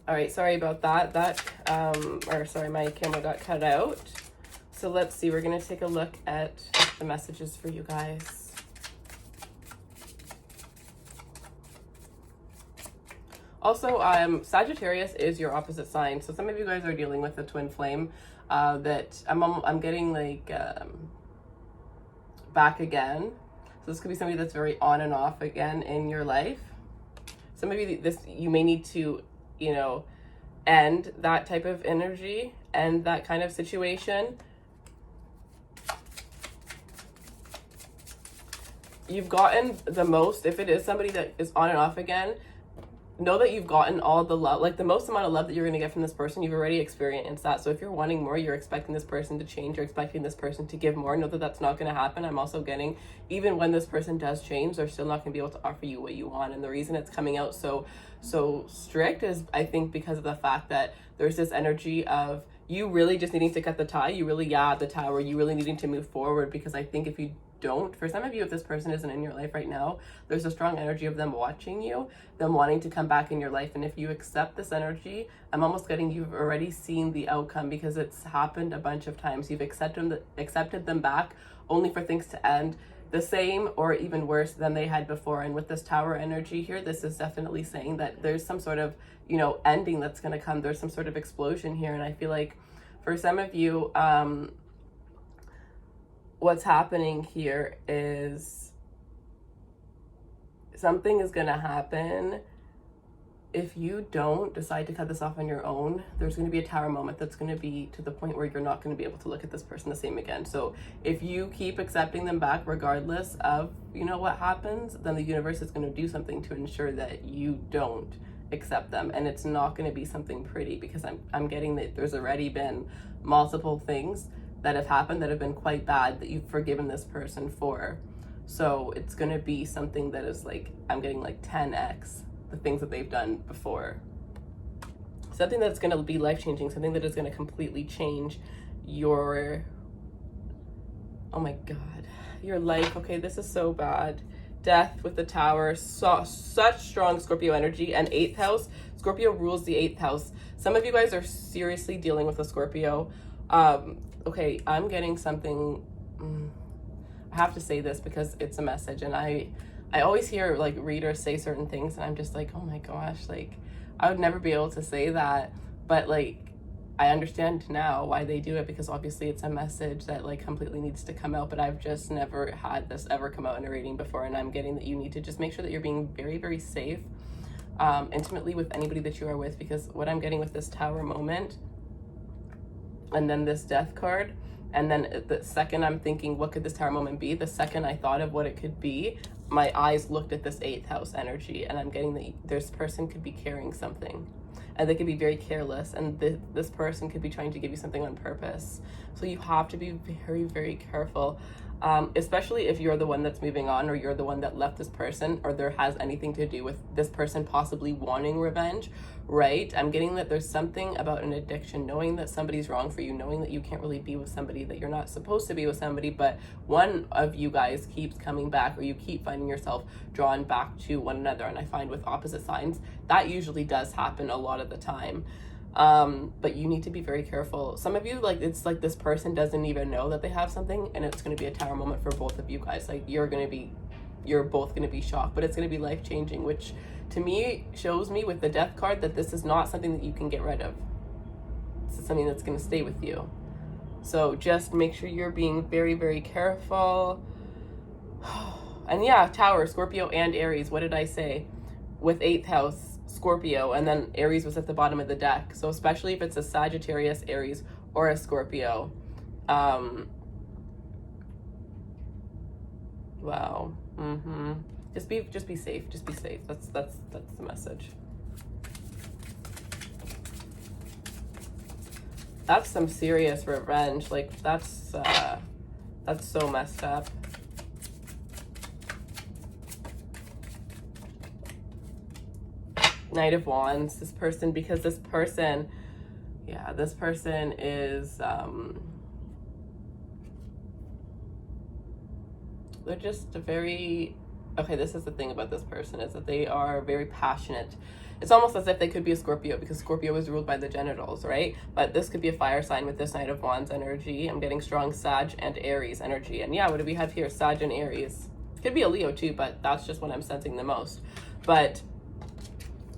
All right, sorry about that. Or sorry, my camera got cut out. So let's see, we're gonna take a look at the messages for you guys. Also, Sagittarius is your opposite sign. So some of you guys are dealing with a twin flame that I'm getting like back again. So this could be somebody that's very on and off again in your life. So maybe you may need to, you know, end that type of energy and that kind of situation. You've gotten the most, if it is somebody that is on and off again, know that you've gotten all the love, like the most amount of love that you're going to get from this person. You've already experienced that. So if you're wanting more, you're expecting this person to change, you're expecting this person to give more, know that that's not going to happen. I'm also getting, even when this person does change, they're still not going to be able to offer you what you want. And the reason it's coming out so strict is, I think, because of the fact that there's this energy of you really just needing to cut the tie. You really, the tower, you really needing to move forward, because I think if you don't, for some of you, if this person isn't in your life right now, there's a strong energy of them watching you, them wanting to come back in your life. And if you accept this energy, I'm almost getting you've already seen the outcome, because it's happened a bunch of times. You've accepted them back only for things to end the same or even worse than they had before. And with this tower energy here, this is definitely saying that there's some sort of, you know, ending that's going to come. There's some sort of explosion here. And I feel like for some of you, what's happening here is something is going to happen. If you don't decide to cut this off on your own, there's going to be a tower moment that's going to be to the point where you're not going to be able to look at this person the same again. So if you keep accepting them back regardless of, you know, what happens, then the universe is going to do something to ensure that you don't accept them. And it's not going to be something pretty, because I'm getting that there's already been multiple things that have happened that have been quite bad that you've forgiven this person for. So it's going to be something that is like, I'm getting like 10x the things that they've done before. Something that's going to be life-changing, something that is going to completely change your, oh my God, your life. Okay, this is so bad. Death with the tower, such strong Scorpio energy, and 8th house. Scorpio rules the 8th house. Some of you guys are seriously dealing with a Scorpio. Okay, I'm getting something, I have to say this because it's a message, and I always hear like readers say certain things and I'm just like, oh my gosh, like I would never be able to say that, but like I understand now why they do it, because obviously it's a message that like completely needs to come out. But I've just never had this ever come out in a reading before, and I'm getting that you need to just make sure that you're being very, very safe intimately with anybody that you are with, because what I'm getting with this tower moment and then this death card, and then the second I'm thinking, what could this tower moment be? The second I thought of what it could be, my eyes looked at this 8th house energy, and I'm getting that this person could be carrying something, and they could be very careless, and this person could be trying to give you something on purpose. So you have to be very, very careful, especially if you're the one that's moving on, or you're the one that left this person, or there has anything to do with this person possibly wanting revenge, right? I'm getting that there's something about an addiction, knowing that somebody's wrong for you, knowing that you can't really be with somebody, that you're not supposed to be with somebody, but one of you guys keeps coming back, or you keep finding yourself drawn back to one another. And I find with opposite signs, that usually does happen a lot of the time. But you need to be very careful. Some of you, like, it's like this person doesn't even know that they have something, and it's going to be a tower moment for both of you guys. Like you're both going to be shocked, but it's going to be life-changing, which to me shows me with the death card that this is not something that you can get rid of. This is something that's going to stay with you. So just make sure you're being very, very careful. And yeah, tower, Scorpio and Aries. What did I say? With 8th house, Scorpio, and then Aries was at the bottom of the deck. So especially if it's a Sagittarius, Aries, or a Scorpio. Wow. Just be safe. Just be safe. That's the message. That's some serious revenge. Like that's so messed up. Knight of Wands. This person, because this person is they're just very, okay, this is the thing about this person, is that they are very passionate, it's almost as if they could be a Scorpio, because Scorpio is ruled by the genitals, right? But this could be a fire sign with this Knight of Wands energy. I'm getting strong Sag and Aries energy. And yeah, what do we have here? Sag and Aries. Could be a Leo too, but that's just what I'm sensing the most. But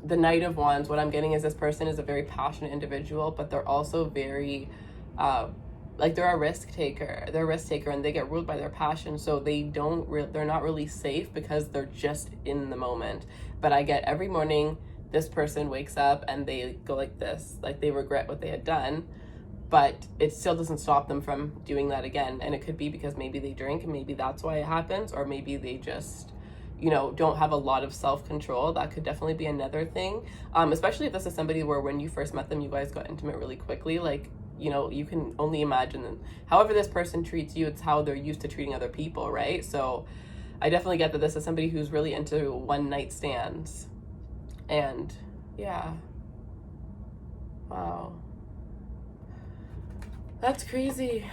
the Knight of Wands, what I'm getting is this person is a very passionate individual, but they're also very, like they're a risk taker. They're a risk taker and they get ruled by their passion. So they're not really safe because they're just in the moment. But I get every morning, this person wakes up and they go like this, like they regret what they had done, but it still doesn't stop them from doing that again. And it could be because maybe they drink and maybe that's why it happens, or maybe they just, you know, don't have a lot of self-control. That could definitely be another thing. Especially if this is somebody where when you first met them, you guys got intimate really quickly. Like, you know, you can only imagine them. However this person treats you, it's how they're used to treating other people, right? So I definitely get that this is somebody who's really into one night stands. And yeah, wow, that's crazy.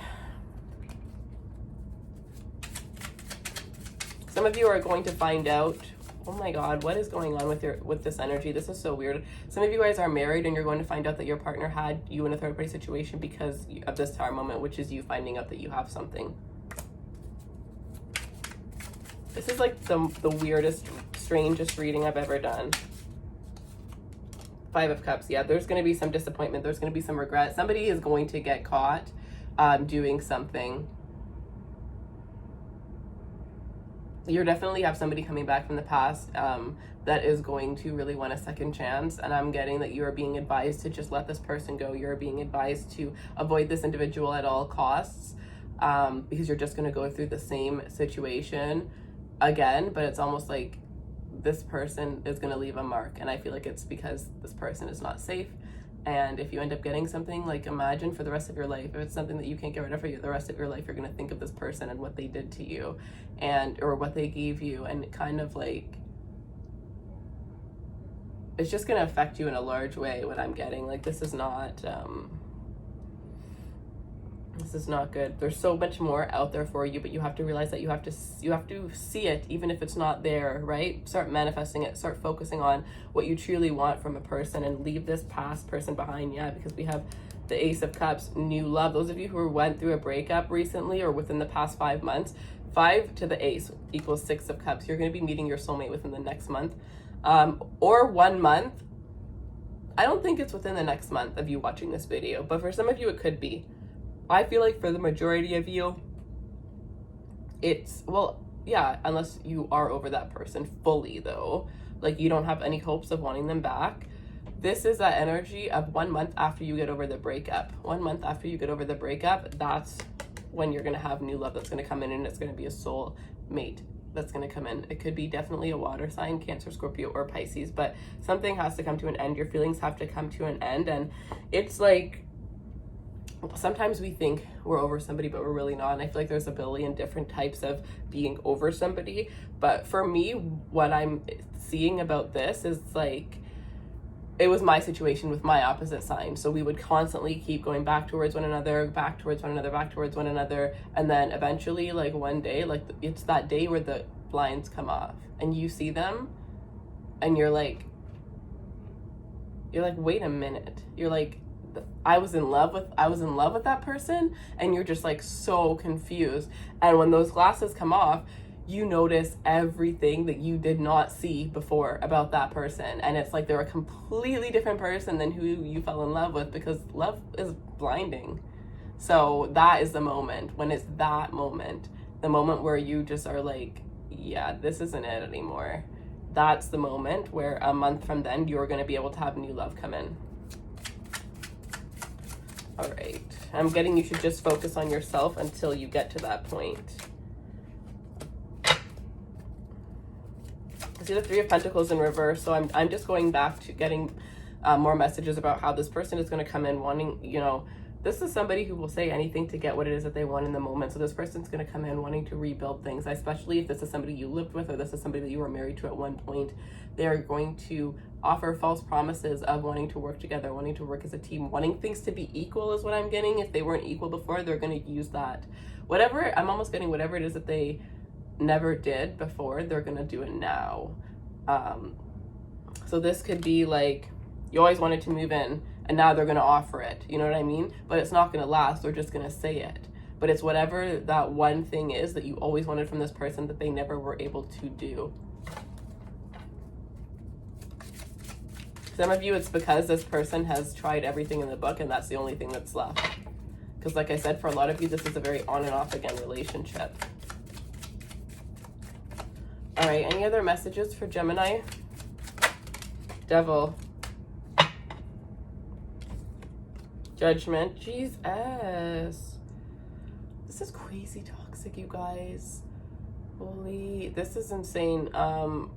Some of you are going to find out, oh my God, what is going on with this energy? This is so weird. Some of you guys are married and you're going to find out that your partner had you in a third party situation because of this Tower moment, which is you finding out that you have something. This is like the weirdest, strangest reading I've ever done. Five of Cups. Yeah, there's going to be some disappointment. There's going to be some regret. Somebody is going to get caught doing something. You definitely have somebody coming back from the past that is going to really want a second chance. And I'm getting that you are being advised to just let this person go. You're being advised to avoid this individual at all costs because you're just going to go through the same situation again. But it's almost like this person is going to leave a mark, and I feel like it's because this person is not safe. And if you end up getting something, like imagine for the rest of your life, if it's something that you can't get rid of for the rest of your life, you're going to think of this person and what they did to you or what they gave you, and kind of like it's just going to affect you in a large way. What I'm getting, like, this is not good. There's so much more out there for you, but you have to realize that you have to see it, even if it's not there, right? Start manifesting it, start focusing on what you truly want from a person, and leave this past person behind. Yeah, because we have the Ace of Cups, new love. Those of you who went through a breakup recently or within the past 5 months, 5 to the Ace equals 6 of Cups. You're going to be meeting your soulmate within the next month, or 1 month. I don't think it's within the next month of you watching this video, but for some of you it could be. I feel like for the majority of you, it's, well, yeah, unless you are over that person fully though, like you don't have any hopes of wanting them back. This is that energy of 1 month after you get over the breakup. 1 month after you get over the breakup, that's when you're going to have new love that's going to come in, and it's going to be a soul mate that's going to come in. It could be definitely a water sign, Cancer, Scorpio, or Pisces, but something has to come to an end. Your feelings have to come to an end, and it's like, sometimes we think we're over somebody, but we're really not. And I feel like there's a billion different types of being over somebody. But for me, what I'm seeing about this is like, it was my situation with my opposite sign. So we would constantly keep going back towards one another, back towards one another, back towards one another. And then eventually, like one day, like it's that day where the blinds come off and you see them and you're like, wait a minute. You're like, I was in love with that person, and you're just like so confused. And when those glasses come off, you notice everything that you did not see before about that person, and it's like they're a completely different person than who you fell in love with, because love is blinding. So that is the moment, when it's that moment, the moment where you just are like, yeah, this isn't it anymore. That's the moment where a month from then you're going to be able to have new love come in. All right, I'm getting you should just focus on yourself until you get to that point. I see the Three of Pentacles in reverse, so I'm just going back to getting more messages about how this person is going to come in wanting, you know, this is somebody who will say anything to get what it is that they want in the moment. So this person's going to come in wanting to rebuild things, especially if this is somebody you lived with, or this is somebody that you were married to at one point. They're going to offer false promises of wanting to work together, wanting to work as a team, wanting things to be equal is what I'm getting. If they weren't equal before, they're going to use that. Whatever, I'm almost getting whatever it is that they never did before, they're going to do it now. So this could be like, you always wanted to move in and now they're going to offer it. You know what I mean? But it's not going to last. They're just going to say it. But it's whatever that one thing is that you always wanted from this person that they never were able to do. Some of you, it's because this person has tried everything in the book and that's the only thing that's left. Because like I said, for a lot of you, this is a very on and off again relationship. All right, any other messages for Gemini? Devil. Judgment. Jesus. This is crazy toxic, you guys. Holy, this is insane. Oh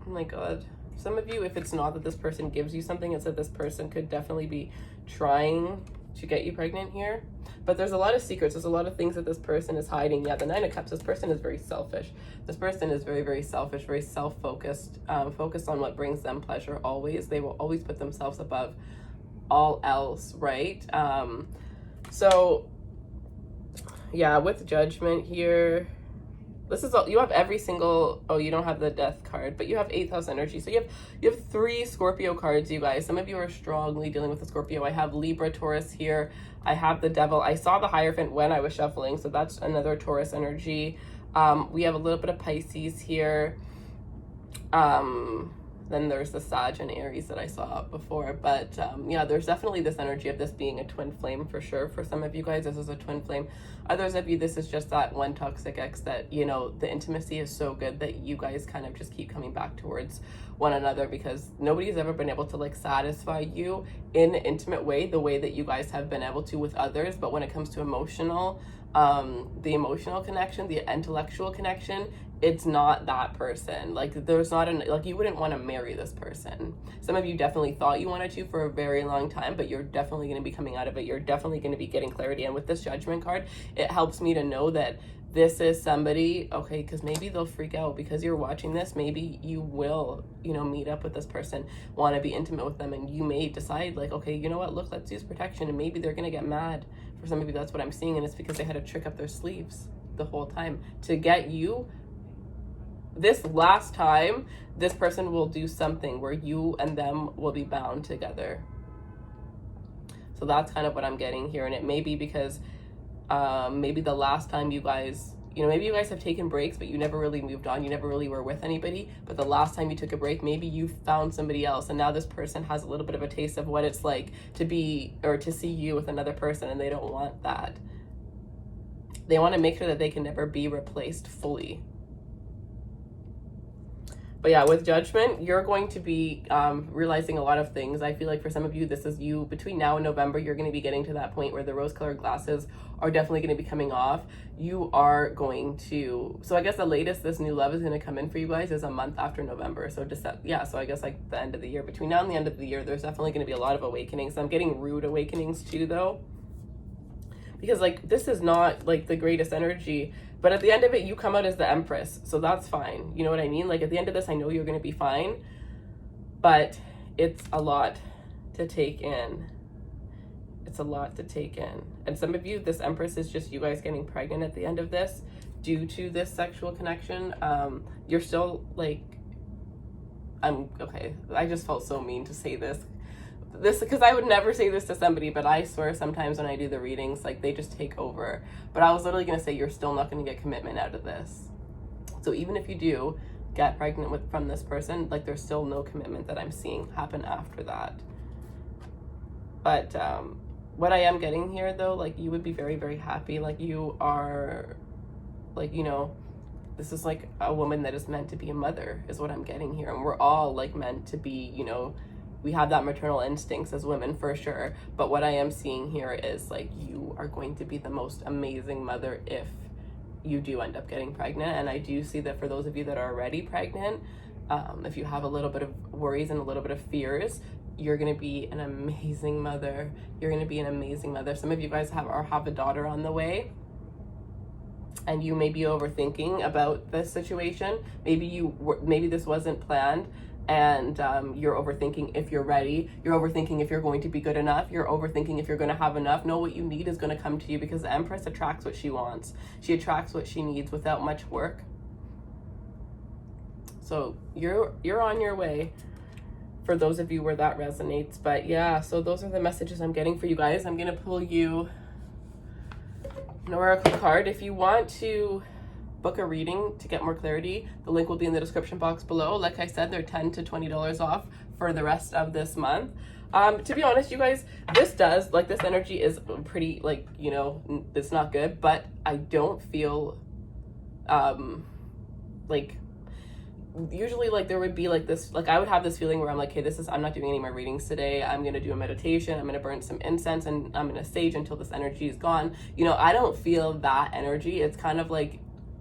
my God. Some of you, if it's not that this person gives you something, it's that this person could definitely be trying to get you pregnant here. But there's a lot of secrets. There's a lot of things that this person is hiding. Yeah, the Nine of Cups, this person is very selfish. This person is very, very selfish, very self-focused, focused on what brings them pleasure always. They will always put themselves above all else, right? So yeah, with Judgment here, this is all, you have every single, oh, you don't have the Death card, but you have 8th house energy. So you have 3 Scorpio cards, you guys. Some of you are strongly dealing with the Scorpio. I have Libra, Taurus here. I have the Devil. I saw the Hierophant when I was shuffling, so that's another Taurus energy. We have a little bit of Pisces here. Then there's the Sag and Aries that I saw before. But yeah, there's definitely this energy of this being a twin flame for sure. For some of you guys, this is a twin flame. Others of you, this is just that one toxic ex that, you know, the intimacy is so good that you guys kind of just keep coming back towards one another because nobody's ever been able to like satisfy you in an intimate way the way that you guys have been able to with others. But when it comes to emotional, the emotional connection, the intellectual connection, it's not that person. Like there's not an, like you wouldn't want to marry this person. Some of you definitely thought you wanted to for a very long time, but you're definitely going to be coming out of it. You're definitely going to be getting clarity. And with this Judgment card, it helps me to know that this is somebody, okay, because maybe they'll freak out because you're watching this. Maybe you will, you know, meet up with this person, want to be intimate with them, and you may decide like, okay, you know what, look, let's use protection, and maybe they're going to get mad. For some of you, that's what I'm seeing, and it's because they had a trick up their sleeves the whole time to get you. This last time, this person will do something where you and them will be bound together. So that's kind of what I'm getting here. And it may be because maybe the last time you guys, you know, maybe you guys have taken breaks, but you never really moved on. You never really were with anybody. But the last time you took a break, maybe you found somebody else. And now this person has a little bit of a taste of what it's like to be or to see you with another person. And they don't want that. They want to make sure that they can never be replaced fully. But yeah, with Judgment, you're going to be realizing a lot of things. I feel like for some of you, this is you. Between now and November, you're going to be getting to that point where the rose-colored glasses are definitely going to be coming off. You are going to... So I guess the latest this new love is going to come in for you guys is a month after November. So yeah, so I guess like the end of the year. Between now and the end of the year, there's definitely going to be a lot of awakenings. I'm getting rude awakenings too, though. Because like this is not like the greatest energy. But at the end of it, you come out as the Empress. So that's fine. You know what I mean? Like at the end of this, I know you're going to be fine. But it's a lot to take in. It's a lot to take in. And some of you, this Empress is just you guys getting pregnant at the end of this due to this sexual connection. You're still like, okay, I just felt so mean to say this. Because I would never say this to somebody, but I swear sometimes when I do the readings, like they just take over. But I was literally going to say you're still not going to get commitment out of this. So even if you do get pregnant from this person, like there's still no commitment that I'm seeing happen after that. But what I am getting here though, like you would be very, very happy. Like you are, like, you know, this is like a woman that is meant to be a mother is what I'm getting here. And we're all like meant to be, you know, we have that maternal instincts as women for sure. But what I am seeing here is like you are going to be the most amazing mother if you do end up getting pregnant. And I do see that for those of you that are already pregnant, if you have a little bit of worries and a little bit of fears, you're going to be an amazing mother. You're going to be an amazing mother. Some of you guys have a daughter on the way. And you may be overthinking about this situation. Maybe this wasn't planned. And you're overthinking if you're ready. You're overthinking if you're going to be good enough. You're overthinking if you're going to have enough. No, what you need is going to come to you because the Empress attracts what she wants. She attracts what she needs without much work. So you're on your way. for those of you where that resonates. But yeah, so those are the messages I'm getting for you guys. I'm gonna pull you an oracle card. If you want to book a reading to get more clarity, the link will be in the description box below. Like I said, they're $10 to $20 off for the rest of this month. To be honest, you guys, this energy is pretty, like, you know, it's not good, but I don't feel, like, usually, like, there would be, like, this, like, I would have this feeling where I'm like, hey, I'm not doing any more readings today. I'm going to do a meditation. I'm going to burn some incense, and I'm going to sage until this energy is gone. You know, I don't feel that energy. It's kind of like,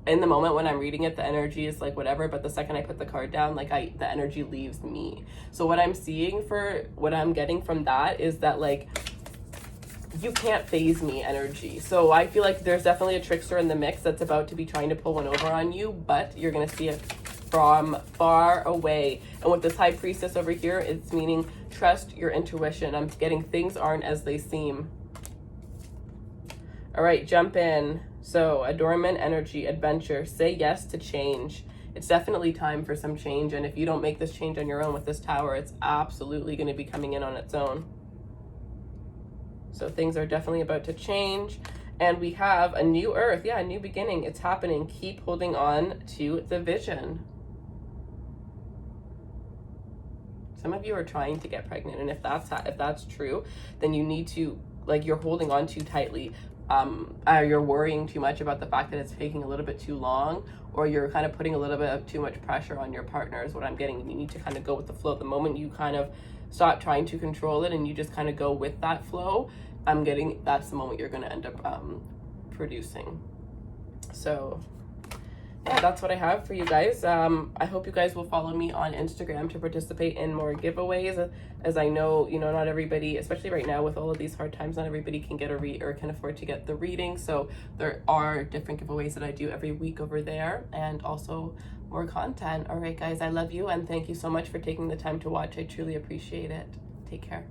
in the moment when I'm reading it, the energy is like whatever, but the second I put the card down, like the energy leaves me. So what I'm seeing, for what I'm getting from that, is that, like, you can't phase me energy. So I feel like there's definitely a trickster in the mix that's about to be trying to pull one over on you, but you're going to see it from far away. And with this High Priestess over here, it's meaning trust your intuition. I'm getting things aren't as they seem. All right, jump in. So, adornment energy, adventure, say yes to change. It's definitely time for some change. And if you don't make this change on your own with this Tower, it's absolutely going to be coming in on its own. So things are definitely about to change. And we have a new earth. Yeah, a new beginning. It's happening. Keep holding on to the vision. Some of you are trying to get pregnant. And if that's true, then you need to, like, you're holding on too tightly. You're worrying too much about the fact that it's taking a little bit too long, or you're kind of putting a little bit of too much pressure on your partner is what I'm getting. You need to kind of go with the flow. The moment you kind of stop trying to control it and you just kind of go with that flow, I'm getting that's the moment you're going to end up producing. So yeah, that's what I have for you guys. I hope you guys will follow me on Instagram to participate in more giveaways, as I know, you know, not everybody, especially right now with all of these hard times, not everybody can get or can afford to get the reading. So there are different giveaways that I do every week over there, and also more content. All right, guys, I love you, and thank you so much for taking the time to watch. I truly appreciate it. Take care.